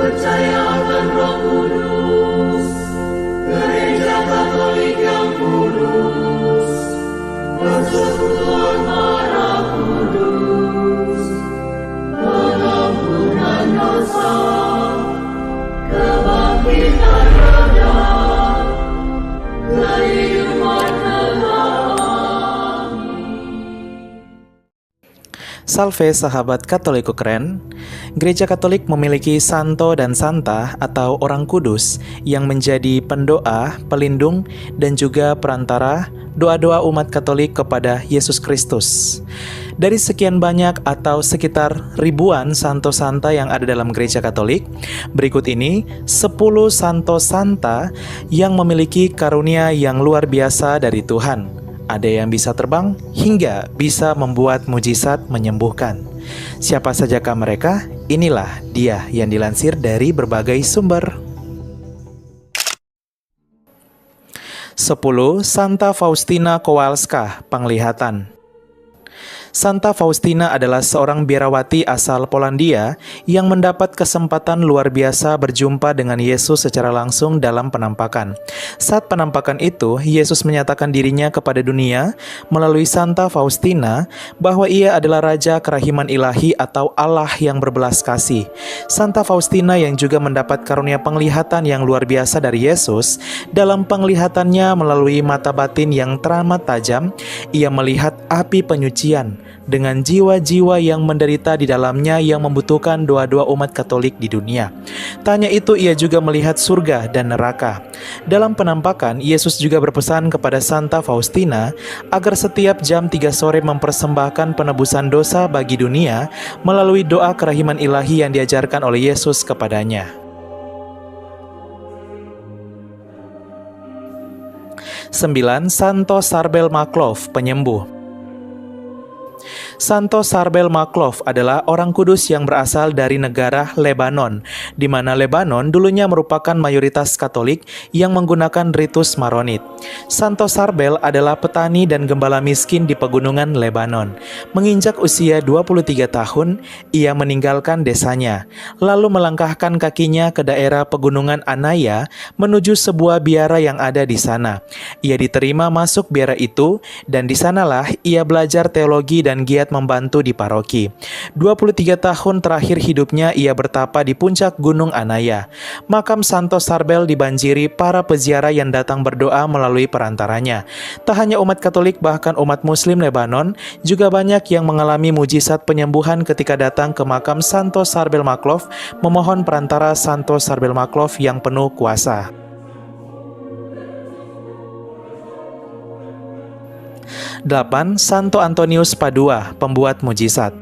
percaya akan Roh Kudus, Gereja Katolik yang kudus, persekutuan darah kudus, pengampunan dosa, kebangkitan roda, kehidupan kekal. Salve sahabat Katoliku keren. Gereja Katolik memiliki santo dan santa atau orang kudus yang menjadi pendoa, pelindung, dan juga perantara doa-doa umat Katolik kepada Yesus Kristus. Dari sekian banyak atau sekitar ribuan santo santa yang ada dalam Gereja Katolik, berikut ini 10 santo santa yang memiliki karunia yang luar biasa dari Tuhan. Ada yang bisa terbang hingga bisa membuat mujizat menyembuhkan. Siapa sajakah mereka? Inilah dia yang dilansir dari berbagai sumber. 10. Santa Faustina Kowalska, penglihatan. Santa Faustina adalah seorang biarawati asal Polandia yang mendapat kesempatan luar biasa berjumpa dengan Yesus secara langsung dalam penampakan. Saat penampakan itu, Yesus menyatakan dirinya kepada dunia melalui Santa Faustina bahwa ia adalah Raja Kerahiman Ilahi atau Allah yang berbelas kasih. Santa Faustina yang juga mendapat karunia penglihatan yang luar biasa dari Yesus, dalam penglihatannya melalui mata batin yang teramat tajam, ia melihat api penyucian dengan jiwa-jiwa yang menderita di dalamnya yang membutuhkan doa-doa umat Katolik di dunia. Tak hanya itu, ia juga melihat surga dan neraka. Dalam penampakan, Yesus juga berpesan kepada Santa Faustina agar setiap jam 3 sore mempersembahkan penebusan dosa bagi dunia melalui doa kerahiman ilahi yang diajarkan oleh Yesus kepadanya. 9. Santo Sarbel Maklov, penyembuh. Santo Sarbel Maklov adalah orang kudus yang berasal dari negara Lebanon, di mana Lebanon dulunya merupakan mayoritas Katolik yang menggunakan ritus Maronit. Santo Sarbel adalah petani dan gembala miskin di pegunungan Lebanon. Menginjak usia 23 tahun, ia meninggalkan desanya, lalu melangkahkan kakinya ke daerah pegunungan Anaya menuju sebuah biara yang ada di sana. Ia diterima masuk biara itu, dan di sanalah ia belajar teologi dan giat membantu di paroki. 23 tahun terakhir hidupnya ia bertapa di puncak Gunung Anaya. Makam Santo Sarbel dibanjiri para peziarah yang datang berdoa melalui perantaranya. Tak hanya umat Katolik, bahkan umat Muslim Lebanon juga banyak yang mengalami mujizat penyembuhan ketika datang ke makam Santo Sarbel Maklov memohon perantara Santo Sarbel Maklov yang penuh kuasa. 8. Santo Antonius Padua, pembuat mujizat.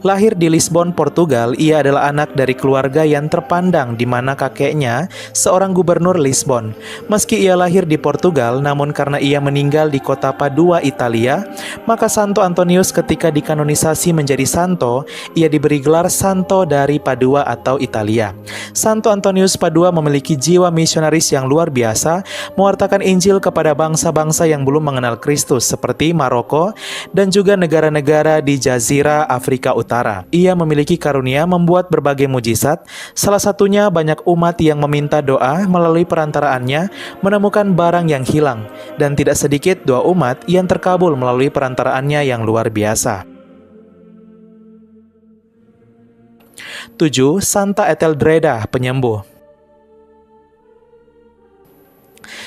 Lahir di Lisbon, Portugal, ia adalah anak dari keluarga yang terpandang di mana kakeknya seorang gubernur Lisbon. Meski ia lahir di Portugal, namun karena ia meninggal di kota Padua, Italia, maka Santo Antonius ketika dikanonisasi menjadi santo, ia diberi gelar Santo dari Padua atau Italia. Santo Antonius Padua memiliki jiwa misionaris yang luar biasa, mewartakan Injil kepada bangsa-bangsa yang belum mengenal Kristus seperti Maroko dan juga negara-negara di Jazirah Afrika Utara. Ia memiliki karunia membuat berbagai mujizat, salah satunya banyak umat yang meminta doa melalui perantaraannya menemukan barang yang hilang, dan tidak sedikit doa umat yang terkabul melalui perantaraannya yang luar biasa. 7. Santa Etheldreda, penyembuh.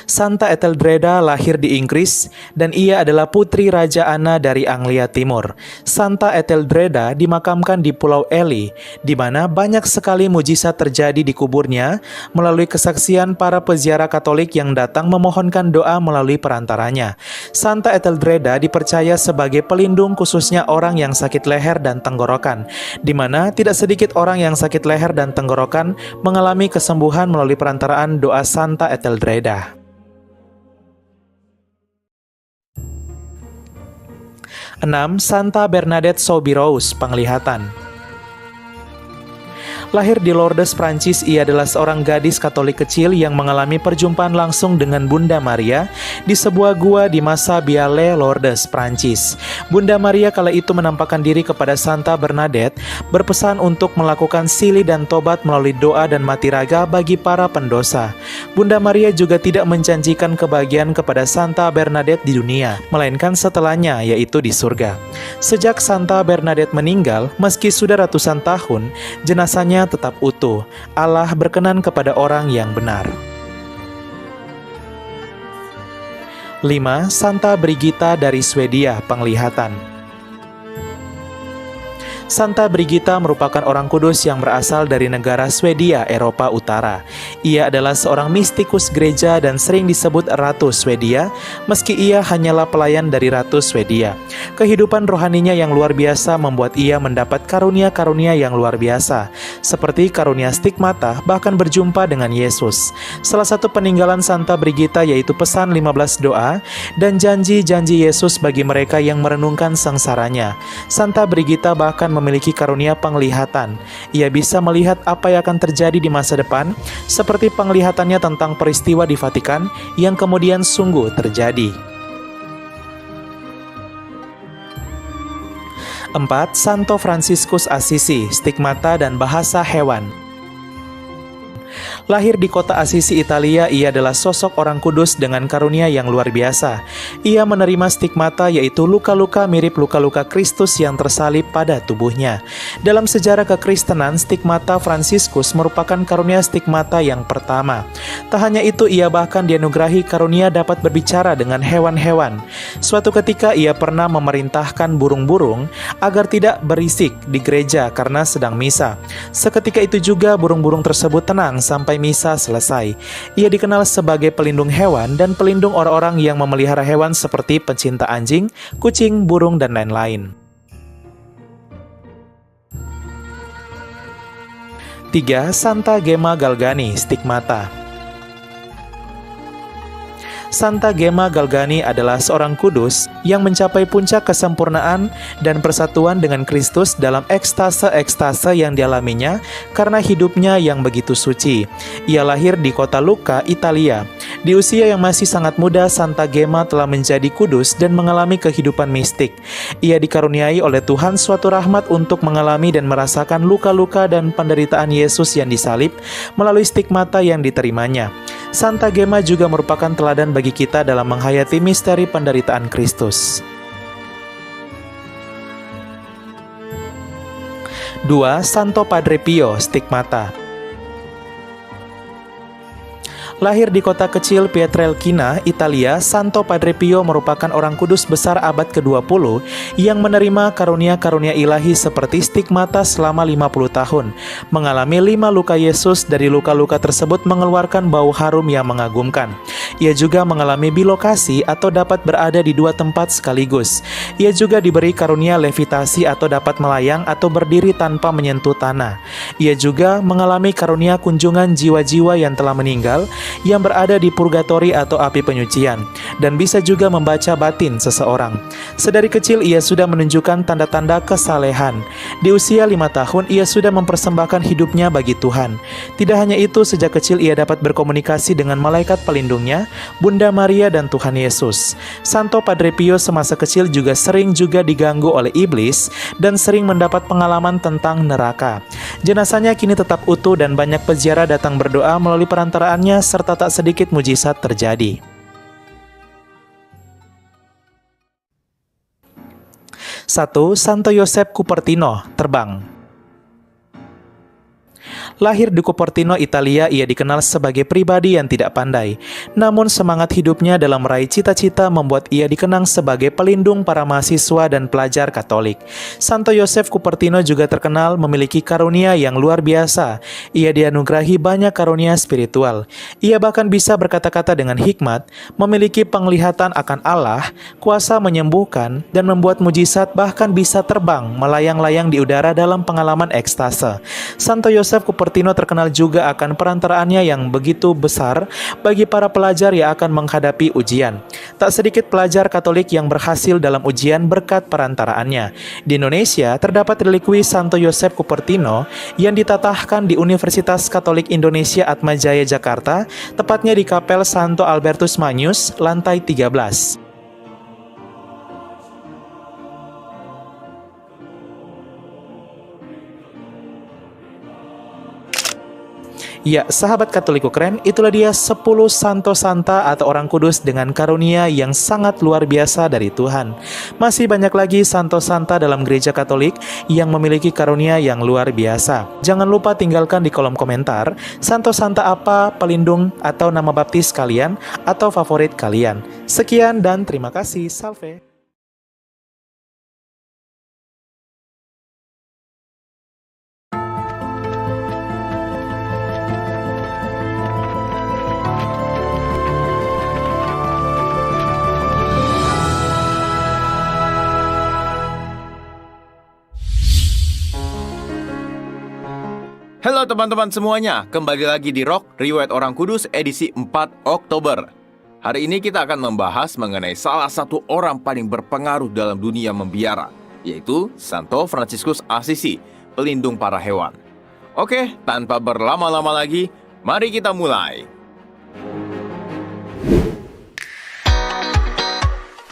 Santa Etheldreda lahir di Inggris dan ia adalah putri Raja Anna dari Anglia Timur. Santa Etheldreda dimakamkan di Pulau Ely, di mana banyak sekali mujizat terjadi di kuburnya melalui kesaksian para peziarah Katolik yang datang memohonkan doa melalui perantaranya. Santa Etheldreda dipercaya sebagai pelindung khususnya orang yang sakit leher dan tenggorokan, di mana tidak sedikit orang yang sakit leher dan tenggorokan mengalami kesembuhan melalui perantaraan doa Santa Etheldreda. 6. Santa Bernadette Soubirous, penglihatan. Lahir di Lourdes, Prancis, ia adalah seorang gadis Katolik kecil yang mengalami perjumpaan langsung dengan Bunda Maria di sebuah gua di masa Biale, Lourdes, Prancis. Bunda Maria kala itu menampakkan diri kepada Santa Bernadette, berpesan untuk melakukan sili dan tobat melalui doa dan mati raga bagi para pendosa. Bunda Maria juga tidak menjanjikan kebahagiaan kepada Santa Bernadette di dunia, melainkan setelahnya, yaitu di surga. Sejak Santa Bernadette meninggal, meski sudah ratusan tahun, jenazahnya tetap utuh. Allah berkenan kepada orang yang benar. 5. Santa Brigitta dari Swedia, penglihatan. Santa Brigitta merupakan orang kudus yang berasal dari negara Swedia, Eropa Utara. Ia adalah seorang mistikus gereja dan sering disebut Ratu Swedia, meski ia hanyalah pelayan dari Ratu Swedia. Kehidupan rohaninya yang luar biasa membuat ia mendapat karunia-karunia yang luar biasa, seperti karunia stigmata, bahkan berjumpa dengan Yesus. Salah satu peninggalan Santa Brigitta yaitu pesan 15 doa dan janji-janji Yesus bagi mereka yang merenungkan sengsaranya. Santa Brigitta bahkan memiliki karunia penglihatan. Ia bisa melihat apa yang akan terjadi di masa depan, seperti penglihatannya tentang peristiwa di Vatikan yang kemudian sungguh terjadi. 4. Santo Fransiskus Assisi, stigmata dan bahasa hewan. Lahir di kota Assisi, Italia, ia adalah sosok orang kudus dengan karunia yang luar biasa. Ia menerima stigmata, yaitu luka-luka mirip luka-luka Kristus yang tersalib pada tubuhnya. Dalam sejarah kekristenan, stigmata Fransiskus merupakan karunia stigmata yang pertama. Tak hanya itu, ia bahkan dianugerahi karunia dapat berbicara dengan hewan-hewan. Suatu ketika ia pernah memerintahkan burung-burung agar tidak berisik di gereja karena sedang misa. Seketika itu juga burung-burung tersebut tenang sampai misa selesai. Ia dikenal sebagai pelindung hewan dan pelindung orang-orang yang memelihara hewan seperti pencinta anjing, kucing, burung, dan lain-lain. 3. Santa Gemma Galgani, stigmata. Santa Gemma Galgani adalah seorang kudus yang mencapai puncak kesempurnaan dan persatuan dengan Kristus dalam ekstase-ekstase yang dialaminya karena hidupnya yang begitu suci. Ia lahir di kota Lucca, Italia. Di usia yang masih sangat muda, Santa Gemma telah menjadi kudus dan mengalami kehidupan mistik. Ia dikaruniai oleh Tuhan suatu rahmat untuk mengalami dan merasakan luka-luka dan penderitaan Yesus yang disalib melalui stigmata yang diterimanya. Santa Gemma juga merupakan teladan bagi kita dalam menghayati misteri penderitaan Kristus. 2. Santo Padre Pio, stigmata. Lahir di kota kecil Pietrelcina, Italia, Santo Padre Pio merupakan orang kudus besar abad ke-20 yang menerima karunia-karunia ilahi seperti stigmata selama 50 tahun. Mengalami 5 luka Yesus, dari luka-luka tersebut mengeluarkan bau harum yang mengagumkan. Ia juga mengalami bilokasi atau dapat berada di 2 tempat sekaligus. Ia juga diberi karunia levitasi atau dapat melayang atau berdiri tanpa menyentuh tanah. Ia juga mengalami karunia kunjungan jiwa-jiwa yang telah meninggal yang berada di purgatori atau api penyucian, dan bisa juga membaca batin seseorang. Sedari kecil ia sudah menunjukkan tanda-tanda kesalehan. Di usia 5 tahun ia sudah mempersembahkan hidupnya bagi Tuhan. Tidak hanya itu, sejak kecil ia dapat berkomunikasi dengan malaikat pelindungnya, Bunda Maria dan Tuhan Yesus. Santo Padre Pio semasa kecil juga sering diganggu oleh iblis dan sering mendapat pengalaman tentang neraka. Jenazahnya kini tetap utuh dan banyak peziarah datang berdoa melalui perantaraannya, serta tak sedikit mujizat terjadi. 1. Santo Yosef Cupertino, terbang. Lahir di Cupertino, Italia, ia dikenal sebagai pribadi yang tidak pandai. Namun semangat hidupnya dalam meraih cita-cita membuat ia dikenang sebagai pelindung para mahasiswa dan pelajar Katolik. Santo Yosef Cupertino juga terkenal memiliki karunia yang luar biasa. Ia dianugerahi banyak karunia spiritual. Ia bahkan bisa berkata-kata dengan hikmat, memiliki penglihatan akan Allah, kuasa menyembuhkan, dan membuat mujizat, bahkan bisa terbang melayang-layang di udara dalam pengalaman ekstase. Santo Yosef Cupertino Cupertino terkenal juga akan perantaraannya yang begitu besar bagi para pelajar yang akan menghadapi ujian. Tak sedikit pelajar Katolik yang berhasil dalam ujian berkat perantaraannya. Di Indonesia, terdapat relikwi Santo Yosef Cupertino yang ditatahkan di Universitas Katolik Indonesia Atmajaya Jakarta, tepatnya di Kapel Santo Albertus Magnus, lantai 13. Ya, sahabat Katoliku keren, itulah dia 10 Santo Santa atau orang kudus dengan karunia yang sangat luar biasa dari Tuhan. Masih banyak lagi Santo Santa dalam gereja Katolik yang memiliki karunia yang luar biasa. Jangan lupa tinggalkan di kolom komentar, Santo Santa apa pelindung atau nama baptis kalian atau favorit kalian. Sekian dan terima kasih. Salve. Halo teman-teman semuanya, kembali lagi di Rock Riwayat Orang Kudus edisi 4 Oktober. Hari ini kita akan membahas mengenai salah satu orang paling berpengaruh dalam dunia membiara, yaitu Santo Fransiskus Assisi, pelindung para hewan. Oke, tanpa berlama-lama lagi, mari kita mulai.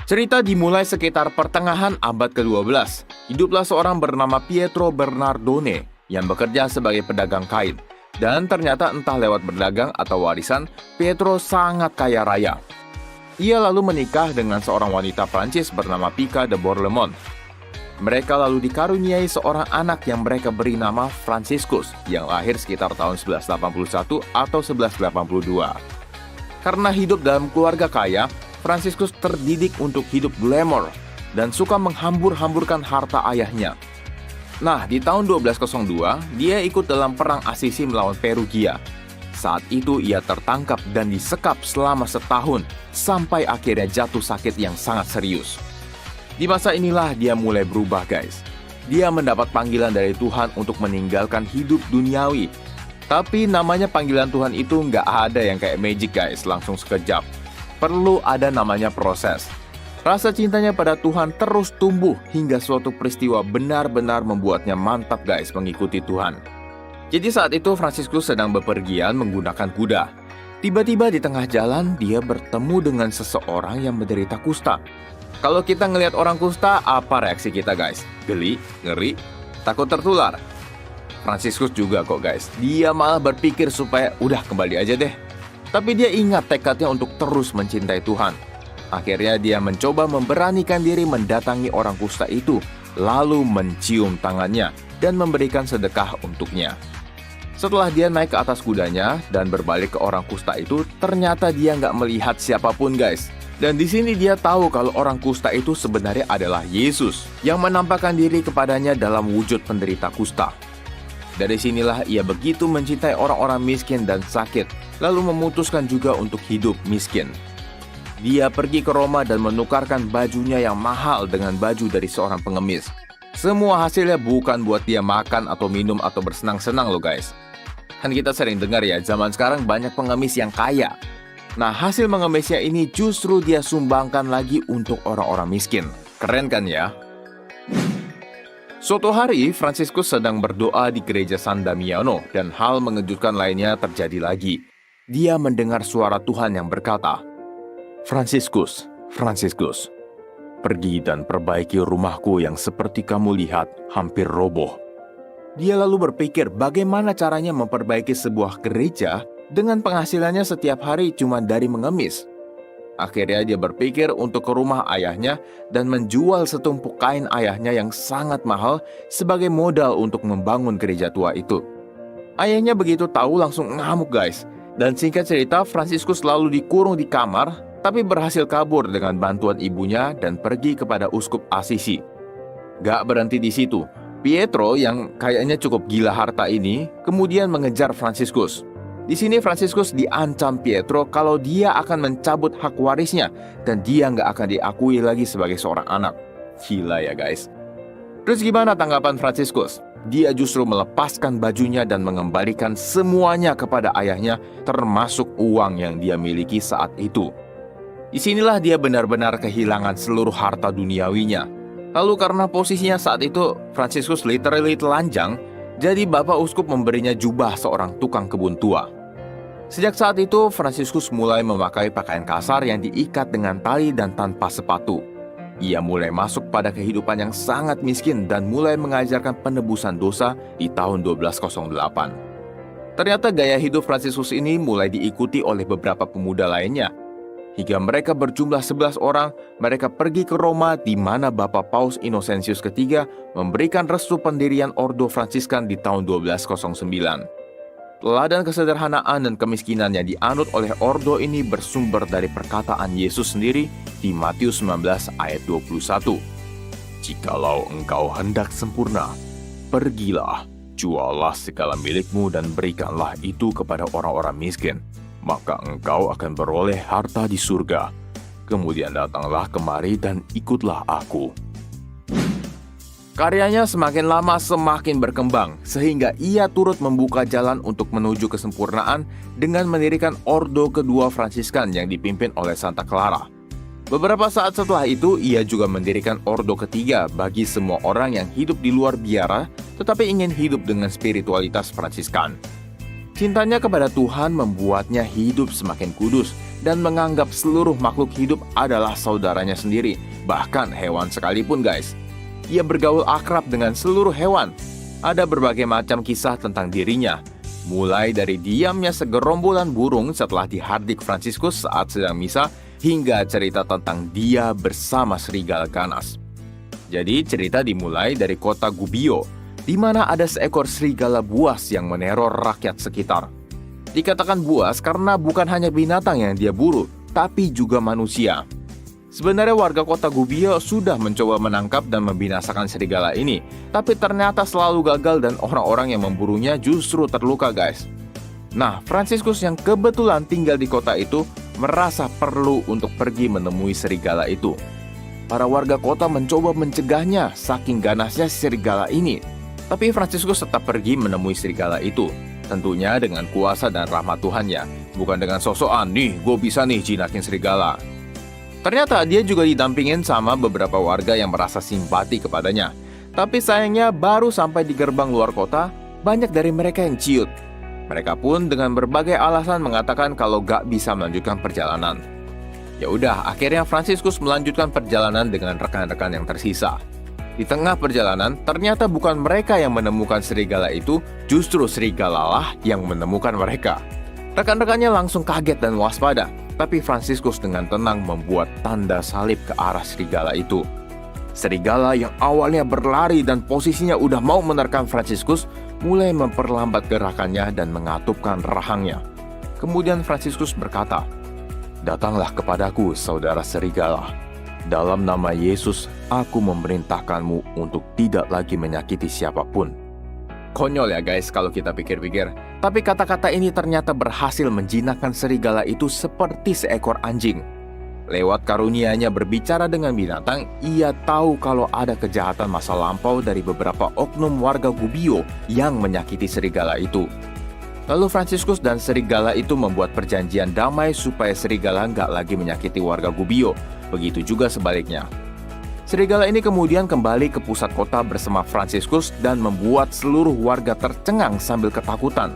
Cerita dimulai sekitar pertengahan abad ke-12. Hiduplah seorang bernama Pietro Bernardone yang bekerja sebagai pedagang kain. Dan ternyata entah lewat berdagang atau warisan, Pietro sangat kaya raya. Ia lalu menikah dengan seorang wanita Prancis bernama Pica de Bourlemont. Mereka lalu dikaruniai seorang anak yang mereka beri nama Franciscus, yang lahir sekitar tahun 1181 atau 1182. Karena hidup dalam keluarga kaya, Franciscus terdidik untuk hidup glamor dan suka menghambur-hamburkan harta ayahnya. Nah, di tahun 1202, dia ikut dalam perang Assisi melawan Perugia. Saat itu ia tertangkap dan disekap selama setahun, sampai akhirnya jatuh sakit yang sangat serius. Di masa inilah dia mulai berubah, guys. Dia mendapat panggilan dari Tuhan untuk meninggalkan hidup duniawi. Tapi namanya panggilan Tuhan itu nggak ada yang kayak magic, guys, langsung sekejap. Perlu ada namanya proses. Rasa cintanya pada Tuhan terus tumbuh hingga suatu peristiwa benar-benar membuatnya mantap, guys, mengikuti Tuhan. Jadi saat itu Franciscus sedang bepergian menggunakan kuda. Tiba-tiba di tengah jalan dia bertemu dengan seseorang yang menderita kusta. Kalau kita ngelihat orang kusta, apa reaksi kita, guys? Geli, ngeri, takut tertular. Franciscus juga kok, guys. Dia malah berpikir supaya udah kembali aja deh. Tapi dia ingat tekadnya untuk terus mencintai Tuhan. Akhirnya dia mencoba memberanikan diri mendatangi orang kusta itu, lalu mencium tangannya dan memberikan sedekah untuknya. Setelah dia naik ke atas kudanya dan berbalik ke orang kusta itu, ternyata dia nggak melihat siapapun, guys. Dan di sini dia tahu kalau orang kusta itu sebenarnya adalah Yesus yang menampakkan diri kepadanya dalam wujud penderita kusta. Dari sinilah ia begitu mencintai orang-orang miskin dan sakit, lalu memutuskan juga untuk hidup miskin. Dia pergi ke Roma dan menukarkan bajunya yang mahal dengan baju dari seorang pengemis. Semua hasilnya bukan buat dia makan atau minum atau bersenang-senang loh, guys. Kan kita sering dengar ya, zaman sekarang banyak pengemis yang kaya. Nah, hasil mengemisnya ini justru dia sumbangkan lagi untuk orang-orang miskin. Keren kan ya? Suatu hari, Franciscus sedang berdoa di gereja San Damiano dan hal mengejutkan lainnya terjadi lagi. Dia mendengar suara Tuhan yang berkata, Franciscus, Franciscus, pergi dan perbaiki rumahku yang seperti kamu lihat hampir roboh. Dia lalu berpikir bagaimana caranya memperbaiki sebuah gereja dengan penghasilannya setiap hari cuma dari mengemis. Akhirnya dia berpikir untuk ke rumah ayahnya dan menjual setumpuk kain ayahnya yang sangat mahal sebagai modal untuk membangun gereja tua itu. Ayahnya begitu tahu langsung ngamuk, guys. Dan singkat cerita, Franciscus lalu dikurung di kamar, tapi berhasil kabur dengan bantuan ibunya dan pergi kepada Uskup Assisi. Gak berhenti di situ, Pietro yang kayaknya cukup gila harta ini kemudian mengejar Franciscus. Di sini Franciscus diancam Pietro kalau dia akan mencabut hak warisnya dan dia nggak akan diakui lagi sebagai seorang anak. Gila ya, guys. Terus gimana tanggapan Franciscus? dia justru melepaskan bajunya dan mengembalikan semuanya kepada ayahnya, termasuk uang yang dia miliki saat itu. Disinilah dia benar-benar kehilangan seluruh harta duniawinya. Lalu karena posisinya saat itu Fransiskus literally telanjang, jadi Bapak Uskup memberinya jubah seorang tukang kebun tua. Sejak saat itu, Fransiskus mulai memakai pakaian kasar yang diikat dengan tali dan tanpa sepatu. Ia mulai masuk pada kehidupan yang sangat miskin dan mulai mengajarkan penebusan dosa di tahun 1208. Ternyata gaya hidup Fransiskus ini mulai diikuti oleh beberapa pemuda lainnya. Hingga mereka berjumlah 11 orang, mereka pergi ke Roma di mana Bapak Paus Innocentius III memberikan restu pendirian Ordo Fransiskan di tahun 1209. Teladan kesederhanaan dan kemiskinan yang dianut oleh Ordo ini bersumber dari perkataan Yesus sendiri di Matius 19 ayat 21. Jikalau engkau hendak sempurna, pergilah, jualah segala milikmu dan berikanlah itu kepada orang-orang miskin, maka engkau akan beroleh harta di surga. Kemudian datanglah kemari dan ikutlah aku. Karyanya semakin lama semakin berkembang, sehingga ia turut membuka jalan untuk menuju kesempurnaan dengan mendirikan Ordo kedua Fransiskan yang dipimpin oleh Santa Clara. Beberapa saat setelah itu, ia juga mendirikan Ordo ketiga bagi semua orang yang hidup di luar biara, tetapi ingin hidup dengan spiritualitas Fransiskan. Cintanya kepada Tuhan membuatnya hidup semakin kudus dan menganggap seluruh makhluk hidup adalah saudaranya sendiri, bahkan hewan sekalipun guys. Ia bergaul akrab dengan seluruh hewan. Ada berbagai macam kisah tentang dirinya, mulai dari diamnya segerombolan burung setelah dihardik Fransiskus saat sedang misa, hingga cerita tentang dia bersama serigala ganas. Jadi cerita dimulai dari kota Gubbio, di mana ada seekor serigala buas yang meneror rakyat sekitar. Dikatakan buas karena bukan hanya binatang yang dia buru, tapi juga manusia. Sebenarnya warga kota Gubbio sudah mencoba menangkap dan membinasakan serigala ini, tapi ternyata selalu gagal dan orang-orang yang memburunya justru terluka guys. Nah, Fransiskus yang kebetulan tinggal di kota itu merasa perlu untuk pergi menemui serigala itu. Para warga kota mencoba mencegahnya saking ganasnya serigala ini. Tapi Fransiskus tetap pergi menemui serigala itu, tentunya dengan kuasa dan rahmat Tuhannya, bukan dengan sosokan, nih gue bisa nih jinakin serigala. Ternyata dia juga didampingin sama beberapa warga yang merasa simpati kepadanya. Tapi sayangnya baru sampai di gerbang luar kota, banyak dari mereka yang ciut. Mereka pun dengan berbagai alasan mengatakan kalau gak bisa melanjutkan perjalanan. Ya udah, akhirnya Fransiskus melanjutkan perjalanan dengan rekan-rekan yang tersisa. Di tengah perjalanan, ternyata bukan mereka yang menemukan serigala itu, justru serigalalah yang menemukan mereka. Rekan-rekannya langsung kaget dan waspada, tapi Fransiskus dengan tenang membuat tanda salib ke arah serigala itu. Serigala yang awalnya berlari dan posisinya udah mau menerkam Fransiskus, mulai memperlambat gerakannya dan mengatupkan rahangnya. Kemudian Fransiskus berkata, "Datanglah kepadaku, saudara serigala. Dalam nama Yesus, aku memerintahkanmu untuk tidak lagi menyakiti siapapun." Konyol ya guys kalau kita pikir-pikir. Tapi kata-kata ini ternyata berhasil menjinakkan serigala itu seperti seekor anjing. Lewat karunia-Nya berbicara dengan binatang, ia tahu kalau ada kejahatan masa lampau dari beberapa oknum warga Gubbio yang menyakiti serigala itu. Lalu Fransiskus dan serigala itu membuat perjanjian damai supaya serigala nggak lagi menyakiti warga Gubbio. Begitu juga sebaliknya. Serigala ini kemudian kembali ke pusat kota bersama Fransiskus dan membuat seluruh warga tercengang sambil ketakutan.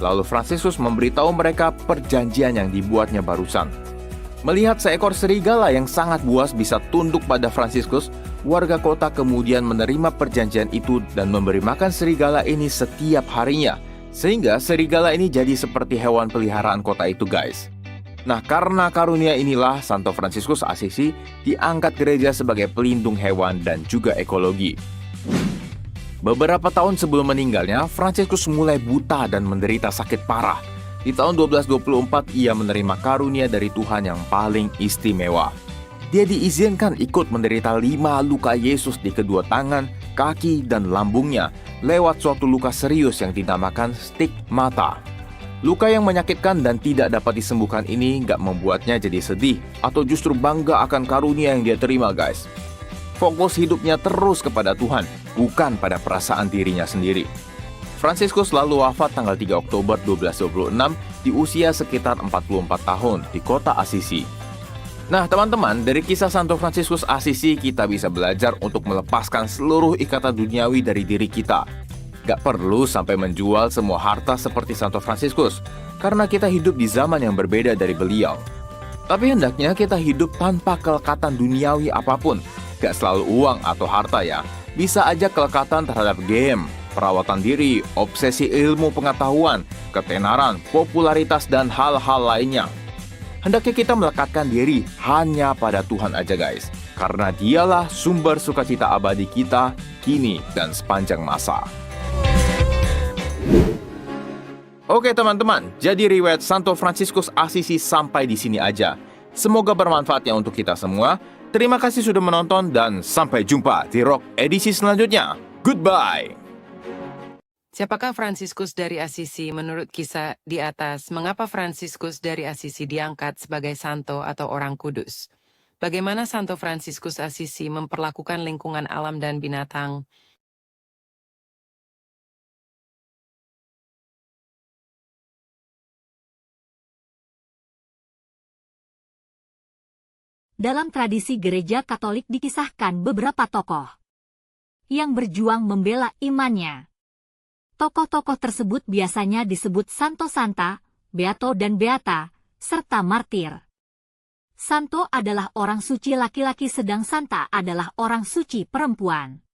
Lalu Fransiskus memberitahu mereka perjanjian yang dibuatnya barusan. Melihat seekor serigala yang sangat buas bisa tunduk pada Fransiskus, warga kota kemudian menerima perjanjian itu dan memberi makan serigala ini setiap harinya. Sehingga serigala ini jadi seperti hewan peliharaan kota itu guys. Nah, karena karunia inilah Santo Fransiskus Assisi diangkat gereja sebagai pelindung hewan dan juga ekologi. Beberapa tahun sebelum meninggalnya, Fransiskus mulai buta dan menderita sakit parah. Di tahun 1224, ia menerima karunia dari Tuhan yang paling istimewa. Dia diizinkan ikut menderita 5 luka Yesus di kedua tangan, kaki, dan lambungnya lewat suatu luka serius yang dinamakan stigmata. Luka yang menyakitkan dan tidak dapat disembuhkan ini nggak membuatnya jadi sedih atau justru bangga akan karunia yang dia terima guys. Fokus hidupnya terus kepada Tuhan, bukan pada perasaan dirinya sendiri. Fransiskus lalu wafat tanggal 3 Oktober 1226 di usia sekitar 44 tahun di kota Assisi. Nah teman-teman, dari kisah Santo Fransiskus Assisi kita bisa belajar untuk melepaskan seluruh ikatan duniawi dari diri kita. Gak perlu sampai menjual semua harta seperti Santo Fransiskus, karena kita hidup di zaman yang berbeda dari beliau. Tapi hendaknya kita hidup tanpa kelekatan duniawi apapun. Gak selalu uang atau harta ya, bisa aja kelekatan terhadap game, perawatan diri, obsesi ilmu pengetahuan, ketenaran, popularitas, dan hal-hal lainnya. Hendaknya kita melekatkan diri hanya pada Tuhan aja guys, karena dialah sumber sukacita abadi kita, kini dan sepanjang masa. Oke teman-teman, jadi riwayat Santo Fransiskus Assisi sampai di sini aja. Semoga bermanfaat ya untuk kita semua. Terima kasih sudah menonton dan sampai jumpa di Rock edisi selanjutnya. Goodbye! Siapakah Fransiskus dari Assisi menurut kisah di atas? Mengapa Fransiskus dari Assisi diangkat sebagai santo atau orang kudus? Bagaimana Santo Fransiskus Assisi memperlakukan lingkungan alam dan binatang? Dalam tradisi gereja Katolik dikisahkan beberapa tokoh yang berjuang membela imannya. Tokoh-tokoh tersebut biasanya disebut Santo Santa, Beato dan Beata, serta martir. Santo adalah orang suci laki-laki sedang Santa adalah orang suci perempuan.